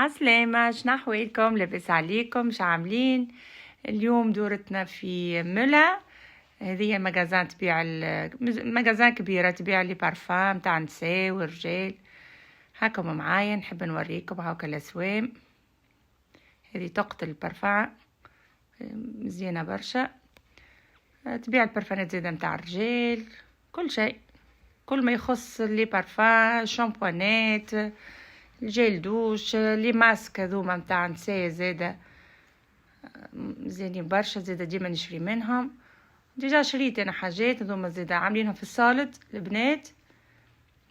عسلامة، شنو أحوالكم؟ لاباس عليكم؟ ش عاملين؟ اليوم دورتنا في ملا. هذه مجازان تبيع مجازان كبيرة تبيع لي بارفان تاع نساء ورجال. هاكم معايا نحب نوريكم هاكا الأسوام. هذه تقتل البارفان مزيانة برشا. تبيع البارفانات زيادة متاع الرجال، كل شيء، كل ما يخص لي بارفان، شامبوانات، الجيل دوش، لي ماسك هذوما متاع نساء زاده زينين برشا. زاده ديما نشري منهم، ديجا شريت انا حاجات هذوما زاده عاملينهم في الصالد البنات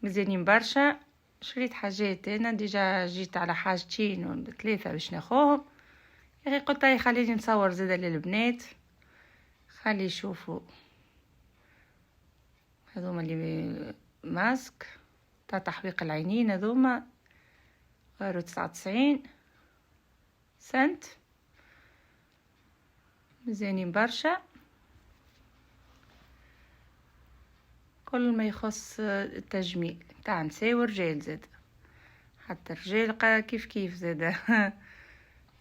مزيانين برشا. شريت حاجات انا ديجا جيت على حاجتين ولا ثلاثه باش ناخوهم. يا اخي قلت هاي خليني نصور زاده للبنات، خلي يشوفوا هذوما اللي ماسك تاع تحويق العينين. هذوما غير 99 سنت، مزيانين برشا. كل ما يخص التجميل تاع نساء ورجال زاد، حتى الرجال كيف كيف زاد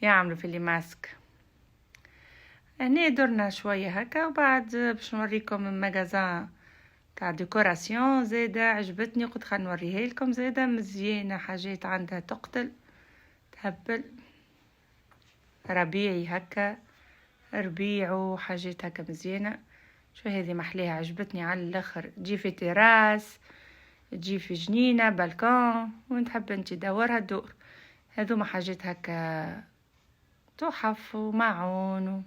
يعملوا في اللي ماسك. هنا درنا شوية هكا وبعد باش نوريكم المغازان تاع ديكوراسيون زاده عجبتني، قلت خل نوريها لكم. زاده مزيانه، حاجات عندها تقتل تهبل، ربيعي هكا، ربيع وحاجات هكا مزيانه. شو هذه محليها عجبتني على الاخر، تجي في تراس، تجي في جنينه بالكون، وين تحب انت دورها تدور. هذوما حاجات هكا تحف وماعون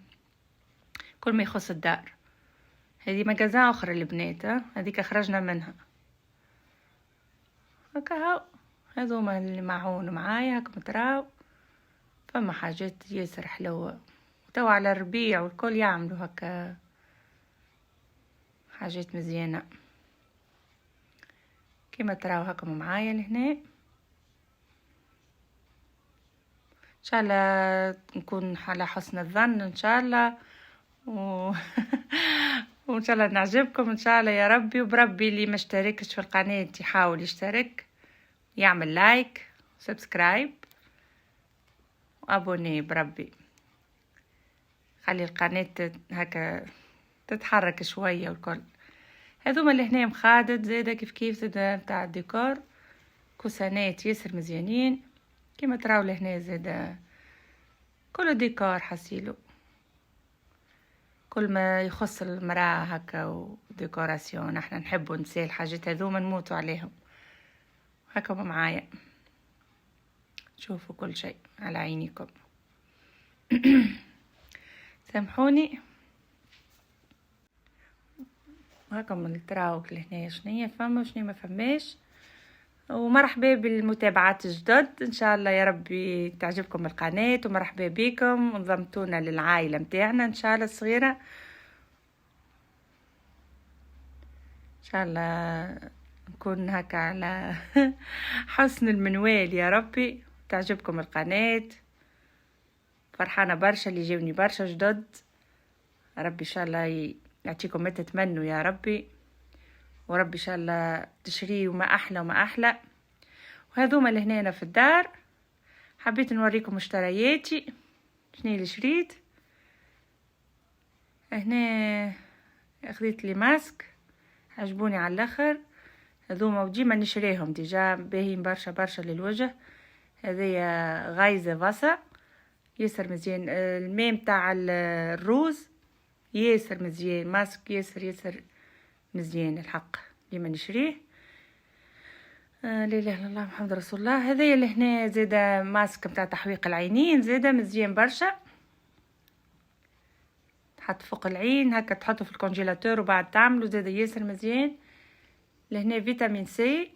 كل ما يخص الدار. هذه مجازان اخرى البنات، هذيك خرجنا منها هكا. هاو هذوما اللي معون معايا هكا متراو. فما حاجات ياسر حلوة تو على الربيع والكل يعملوا هكا حاجات مزيانة كما تراو هكا معايا لهنا. ان شاء الله نكون على حسن الظن ان شاء الله وان شاء الله نعجبكم ان شاء الله يا ربي. وبربي اللي ما اشتركش في القناة يحاول يشترك، يعمل لايك سبسكرايب وابوني بربي، خلي القناة هكا تتحرك شوية. والكل هذوما اللي هنا مخادد زاده كيف كيف زاده متاع الديكور، كوسانات ياسر مزيانين كيما تراو لهنا. زاده كل ديكور حسيلو، كل ما يخص المرأة هكا وديكوراسيون. احنا نحبوا نسال الحاجات هذوما نموتوا عليهم. هكا معايا شوفوا كل شيء على عينيكم سامحوني. هكا من تراوك لهنا شنية فما وشنية ما فماش. ومرحبا بالمتابعات الجدد، ان شاء الله يا ربي تعجبكم القناة، ومرحبا بكم وانضمتونا للعائلة متاعنا ان شاء الله الصغيرة. ان شاء الله نكون هكا على حسن المنوال يا ربي، تعجبكم القناة. فرحانة برشا اللي جاوني برشا جدد، ربي ان شاء الله يعطيكم ما تتمنوا يا ربي، وربي ان شاء الله تشري وما احلى وما احلى. وهذوما اللي هنا في الدار حبيت نوريكم مشترياتي شنو اللي شريت. هنا اخذت لي ماسك عجبوني على الاخر هذوما، وديما نشريهم ديجا باهين برشا برشا للوجه. هذه غايزة فاسا ياسر مزيان، الماء تاع الروز ياسر مزيان، ماسك ياسر مزيان الحق ديما نشريه. لا اله الا الله محمد رسول الله. هذا اللي هنا زاده ماسك متاع تحويق العينين زاده مزيان برشا، تحط فوق العين هكا تحطه في الكونجيلاتور وبعد تعمله زاده ياسر مزيان. لهنا فيتامين سي.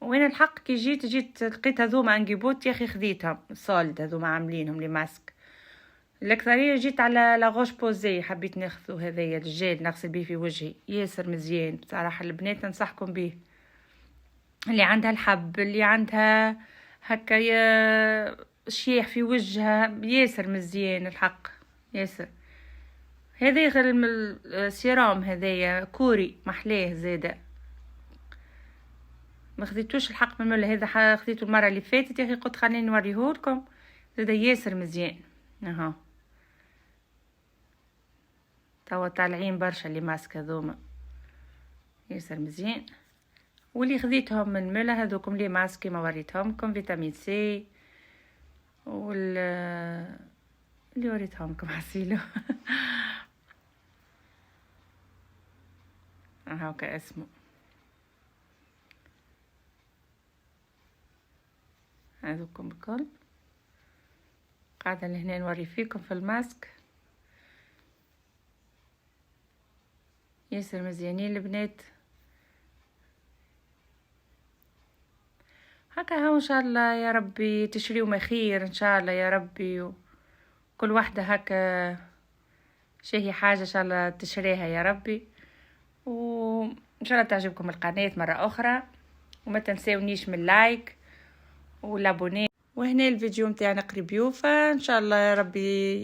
وين الحق كي جيت لقيت هذوما انجيبوت يا اخي خذيتهم صالد، هذوما عاملينهم لي ماسك. الاكثريه جيت على لاغوش بوزي، حبيت ناخذو هذايا الجيل نغسل بيه في وجهي ياسر مزيان بصراحه. البنات ننصحكم به، اللي عندها الحب، اللي عندها هكا شيح في وجهها ياسر مزيان الحق ياسر. هذا السيرام هذايا كوري محلاه زاده ما خديتوش الحق من ملا هذا، خديته المره اللي فاتت يا اخي، قلت خليني نوريهولكم. هذا ياسر مزيان اهو. توا طالعين برشا اللي ماسك هذوما ياسر مزيان. واللي خديتهم من ملا هذوكم لي ماسكي ما وريتهمكم، فيتامين سي اللي وريتهمكم عسيلو هاكا اسمه. هذوكم بكل قاعدة لهنا نوري فيكم في الماسك، ياسر مزيانين البنات. هكا هو ان شاء الله يا ربي تشريو ما خير ان شاء الله يا ربي، وكل واحدة هكا شهي حاجة ان شاء الله تشريها يا ربي، وان شاء الله تعجبكم القناة مرة اخرى، وما تنساونيش من اللايك والابوني. وهنا الفيديو متاعنا قريب يوفى ان شاء الله يا ربي